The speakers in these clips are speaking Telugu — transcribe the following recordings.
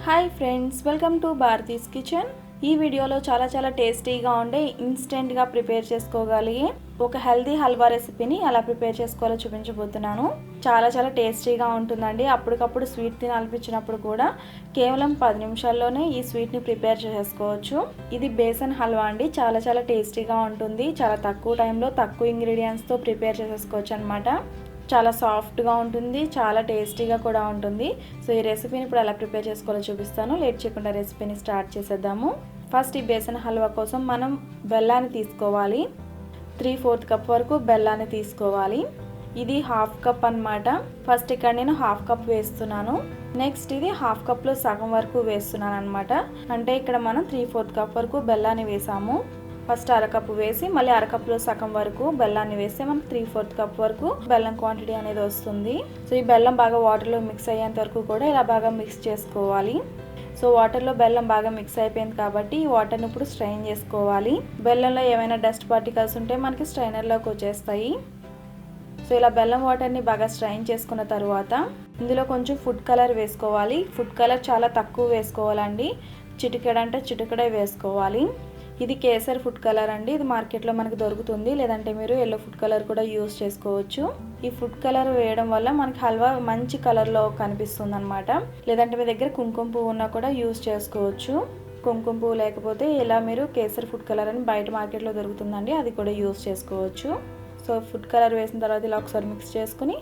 Hi friends, welcome to Bharati's kitchen. ఈ వీడియోలో చాలా టేస్టీగా ఉండే ఇన్స్టెంట్గా ప్రిపేర్ చేసుకోగలిగే ఒక హెల్తీ హల్వా రెసిపీని ఎలా ప్రిపేర్ చేసుకోవాలో చూపించబోతున్నాను. చాలా టేస్టీగా ఉంటుందండి. అప్పటికప్పుడు స్వీట్ తినాలనిపించినప్పుడు కూడా కేవలం 10 నిమిషాల్లోనే ఈ స్వీట్ని ప్రిపేర్ చేసుకోవచ్చు. ఇది బేసన్ హల్వా అండి. చాలా టేస్టీగా ఉంటుంది. చాలా తక్కువ టైంలో తక్కువ ఇంగ్రీడియంట్స్తో ప్రిపేర్ చేసేసుకోవచ్చు అనమాట. చాలా సాఫ్ట్గా ఉంటుంది, చాలా టేస్టీగా కూడా ఉంటుంది. సో ఈ రెసిపీని ఇప్పుడు ఎలా ప్రిపేర్ చేసుకోవాలో చూపిస్తాను. లేట్ చేయకుండా రెసిపీని స్టార్ట్ చేసేద్దాము. ఫస్ట్ ఈ బేసన్ హల్వా కోసం మనం బెల్లాన్ని తీసుకోవాలి. 3/4 కప్ వరకు బెల్లాన్ని తీసుకోవాలి. ఇది 1/2 కప్ అనమాట. ఫస్ట్ ఇక్కడ నేను 1/2 కప్ వేస్తున్నాను. నెక్స్ట్ ఇది 1/2 కప్లో సగం వరకు వేస్తున్నాను అనమాట. అంటే ఇక్కడ మనం 3/4 కప్ వరకు బెల్లాన్ని వేసాము. ఫస్ట్ అరకప్పు వేసి మళ్ళీ అరకప్పులో సగం వరకు బెల్లాన్ని వేస్తే మనకు 3/4 కప్ వరకు బెల్లం క్వాంటిటీ అనేది వస్తుంది. సో ఈ బెల్లం బాగా వాటర్లో మిక్స్ అయ్యేంత వరకు కూడా ఇలా బాగా మిక్స్ చేసుకోవాలి. సో వాటర్లో బెల్లం బాగా మిక్స్ అయిపోయింది కాబట్టి ఈ వాటర్ని ఇప్పుడు స్ట్రైన్ చేసుకోవాలి. బెల్లంలో ఏమైనా డస్ట్ పార్టికల్స్ ఉంటే మనకి స్ట్రైనర్లోకి వచ్చేస్తాయి. సో ఇలా బెల్లం వాటర్ని బాగా స్ట్రైన్ చేసుకున్న తర్వాత ఇందులో కొంచెం ఫుడ్ కలర్ వేసుకోవాలి. ఫుడ్ కలర్ చాలా తక్కువ వేసుకోవాలండి. చిటికెడంటే చిటికెడే వేసుకోవాలి. ఇది కేసర్ ఫుడ్ కలర్ అండి. ఇది మార్కెట్లో మనకు దొరుకుతుంది. లేదంటే మీరు ఎల్లో ఫుడ్ కలర్ కూడా యూజ్ చేసుకోవచ్చు. ఈ ఫుడ్ కలర్ వేయడం వల్ల మనకి హల్వా మంచి కలర్లో కనిపిస్తుంది అనమాట. లేదంటే మీ దగ్గర కుంకుమ పువ్వు ఉన్నా కూడా యూజ్ చేసుకోవచ్చు. కుంకుమ పువ్వు లేకపోతే ఇలా మీరు కేసర్ ఫుడ్ కలర్ అని బయట మార్కెట్లో దొరుకుతుందండి, అది కూడా యూజ్ చేసుకోవచ్చు. సో ఫుడ్ కలర్ వేసిన తర్వాత ఇలా ఒకసారి మిక్స్ చేసుకుని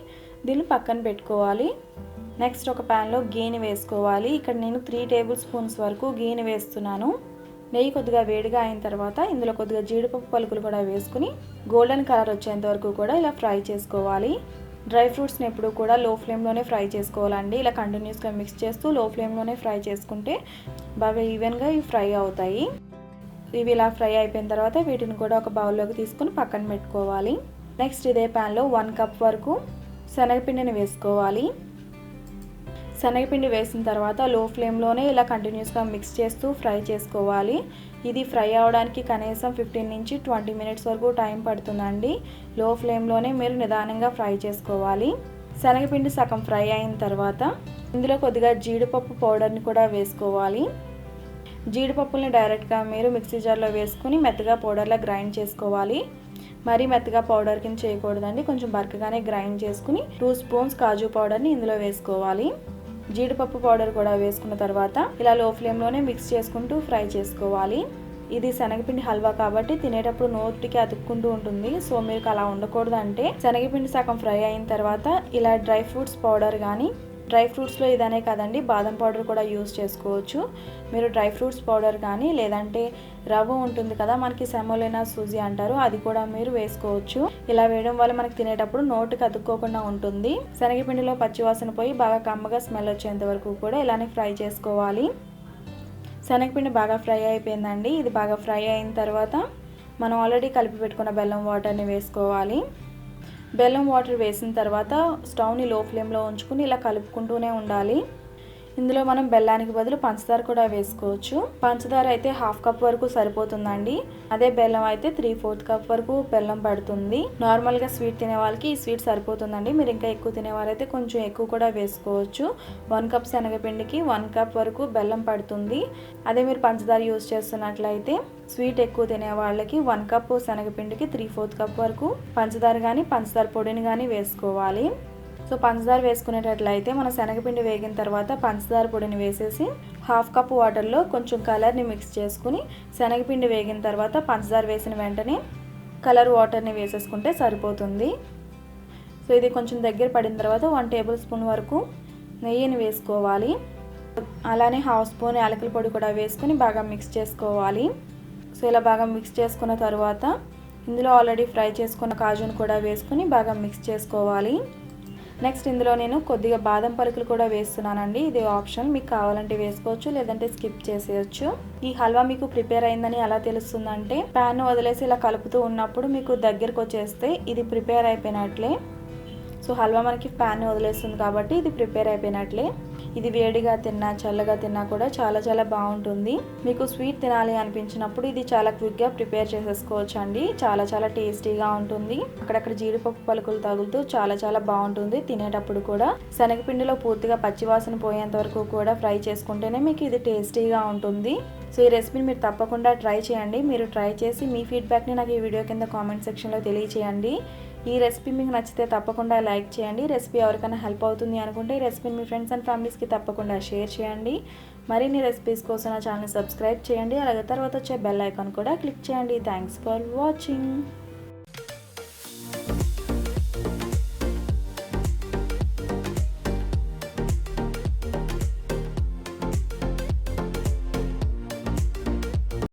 దీన్ని పక్కన పెట్టుకోవాలి. నెక్స్ట్ ఒక ప్యాన్లో గీని వేసుకోవాలి. ఇక్కడ నేను 3 టేబుల్ స్పూన్స్ వరకు గీని వేస్తున్నాను. నెయ్యి కొద్దిగా వేడిగా అయిన తర్వాత ఇందులో కొద్దిగా జీడిపప్పు పలుకులు కూడా వేసుకుని గోల్డెన్ కలర్ వచ్చేంత వరకు కూడా ఇలా ఫ్రై చేసుకోవాలి. డ్రై ఫ్రూట్స్ని ఎప్పుడు కూడా లో ఫ్లేమ్లోనే ఫ్రై చేసుకోవాలండి. ఇలా కంటిన్యూస్గా మిక్స్ చేస్తూ లో ఫ్లేమ్లోనే ఫ్రై చేసుకుంటే బాగా ఈవెన్గా ఇవి ఫ్రై అవుతాయి. ఇవి ఇలా ఫ్రై అయిపోయిన తర్వాత వీటిని కూడా ఒక బౌల్లోకి తీసుకుని పక్కన పెట్టుకోవాలి. నెక్స్ట్ ఇదే ప్యాన్లో 1 కప్ వరకు శనగపిండిని వేసుకోవాలి. శనగపిండి వేసిన తర్వాత లో ఫ్లేమ్లోనే ఇలా కంటిన్యూస్గా మిక్స్ చేస్తూ ఫ్రై చేసుకోవాలి. ఇది ఫ్రై అవడానికి కనీసం 15 నుంచి 20 మినిట్స్ వరకు టైం పడుతుందండి. లో ఫ్లేమ్లోనే మీరు నిదానంగా ఫ్రై చేసుకోవాలి. శనగపిండి సగం ఫ్రై అయిన తర్వాత ఇందులో కొద్దిగా జీడిపప్పు పౌడర్ని కూడా వేసుకోవాలి. జీడిపప్పుల్ని డైరెక్ట్గా మీరు మిక్సీ జార్లో వేసుకుని మెత్తగా పౌడర్లా గ్రైండ్ చేసుకోవాలి. మరీ మెత్తగా పౌడర్ కింద చేయకూడదండి, కొంచెం బరకగానే గ్రైండ్ చేసుకుని 2 స్పూన్స్ కాజు పౌడర్ని ఇందులో వేసుకోవాలి. జీడిపప్పు పౌడర్ కూడా వేసుకున్న తర్వాత ఇలా లో ఫ్లేమ్లోనే మిక్స్ చేసుకుంటూ ఫ్రై చేసుకోవాలి. ఇది శనగపిండి హల్వా కాబట్టి తినేటప్పుడు నోటికి అతుక్కుంటూ ఉంటుంది. సో మీకు అలా ఉండకూడదు అంటే శనగపిండి సగం ఫ్రై అయిన తర్వాత ఇలా డ్రై ఫ్రూట్స్ పౌడర్ కానీ, డ్రై ఫ్రూట్స్లో ఇదనే కదండి బాదం పౌడర్ కూడా యూజ్ చేసుకోవచ్చు. మీరు డ్రై ఫ్రూట్స్ పౌడర్ కానీ లేదంటే రవ్వ ఉంటుంది కదా, మనకి సెమోలినా సూజీ అంటారు, అది కూడా మీరు వేసుకోవచ్చు. ఇలా వేయడం వల్ల మనకి తినేటప్పుడు నోటికి అతుక్కోకుండా ఉంటుంది. శనగపిండిలో పచ్చివాసన పోయి బాగా కమ్మగా స్మెల్ వచ్చేంత వరకు కూడా ఇలానే ఫ్రై చేసుకోవాలి. శనగపిండి బాగా ఫ్రై అయిపోయిందండి. ఇది బాగా ఫ్రై అయిన తర్వాత మనం ఆల్రెడీ కలిపి పెట్టుకున్న బెల్లం వాటర్ని వేసుకోవాలి. బెల్లం వాటర్ వేసిన తర్వాత స్టవ్ని లో ఫ్లేమ్లో ఉంచుకుని ఇలా కలుపుకుంటూనే ఉండాలి. ఇందులో మనం బెల్లానికి బదులు పంచదార కూడా వేసుకోవచ్చు. పంచదార అయితే 1/2 కప్ వరకు సరిపోతుందండి. అదే బెల్లం అయితే 3/4 కప్ వరకు బెల్లం పడుతుంది. నార్మల్గా స్వీట్ తినే వాళ్ళకి ఈ స్వీట్ సరిపోతుందండి. మీరు ఇంకా ఎక్కువ తినేవారైతే కొంచెం ఎక్కువ కూడా వేసుకోవచ్చు. 1 కప్ శనగపిండికి 1 కప్ వరకు బెల్లం పడుతుంది. అదే మీరు పంచదార యూజ్ చేస్తున్నట్లయితే స్వీట్ ఎక్కువ తినే వాళ్ళకి 1 కప్ శనగపిండికి 3/4 కప్ వరకు పంచదార కానీ పంచదార పొడిని కానీ వేసుకోవాలి. సో పంచదార వేసుకునేటట్లయితే మన శనగపిండి వేగిన తర్వాత పంచదార పొడిని వేసేసి 1/2 కప్ వాటర్లో కొంచెం కలర్ని మిక్స్ చేసుకుని శనగపిండి వేగిన తర్వాత పంచదార వేసిన వెంటనే కలర్ వాటర్ని వేసేసుకుంటే సరిపోతుంది. సో ఇది కొంచెం దగ్గర పడిన తర్వాత 1 టేబుల్ స్పూన్ వరకు నెయ్యిని వేసుకోవాలి. అలానే 1/2 స్పూన్ యాలకుల పొడి కూడా వేసుకుని బాగా మిక్స్ చేసుకోవాలి. సో ఇలా బాగా మిక్స్ చేసుకున్న తర్వాత ఇందులో ఆల్రెడీ ఫ్రై చేసుకున్న కాజును కూడా వేసుకుని బాగా మిక్స్ చేసుకోవాలి. నెక్స్ట్ ఇందులో నేను కొద్దిగా బాదం పలుకులు కూడా వేస్తున్నానండి. ఇది ఆప్షన్, మీకు కావాలంటే వేసుకోవచ్చు, లేదంటే స్కిప్ చేసేయచ్చు. ఈ హల్వా మీకు ప్రిపేర్ అయిందని ఎలా తెలుస్తుందంటే ప్యాన్ వదిలేసి ఇలా కలుపుతూ ఉన్నప్పుడు మీకు దగ్గరకు వచ్చేస్తే ఇది ప్రిపేర్ అయిపోయినట్లే. సో హల్వా మనకి ప్యాన్ వదిలేస్తుంది కాబట్టి ఇది ప్రిపేర్ అయిపోయినట్లే. ఇది వేడిగా తిన్నా చల్లగా తిన్నా కూడా చాలా చాలా బాగుంటుంది. మీకు స్వీట్ తినాలి అనిపించినప్పుడు ఇది చాలా క్విక్గా ప్రిపేర్ చేసేసుకోవచ్చు అండి. చాలా చాలా టేస్టీగా ఉంటుంది. అక్కడక్కడ జీడిపప్పు పలుకులు తగులుతూ చాలా చాలా బాగుంటుంది తినేటప్పుడు కూడా. శనగపిండిలో పూర్తిగా పచ్చివాసన పోయేంత వరకు కూడా ఫ్రై చేసుకుంటేనే మీకు ఇది టేస్టీగా ఉంటుంది. సో ఈ రెసిపీని మీరు తప్పకుండా ట్రై చేయండి. మీరు ట్రై చేసి మీ ఫీడ్బ్యాక్ని నాకు ఈ వీడియో కింద కామెంట్ సెక్షన్లో తెలియచేయండి. ఈ రెసిపీ మీకు నచ్చితే తప్పకుండా లైక్ చేయండి. రెసిపీ ఎవరికైనా హెల్ప్ అవుతుంది అనుకుంటే ఈ రెసిపీని మీ ఫ్రెండ్స్ అండ్ ఫ్యామిలీస్కి తప్పకుండా షేర్ చేయండి. మరిన్ని రెసిపీస్ కోసం నా ఛానల్ సబ్స్క్రైబ్ చేయండి. అలాగే తర్వాత వచ్చే బెల్ ఐకాన్ కూడా క్లిక్ చేయండి. Thanks for watching.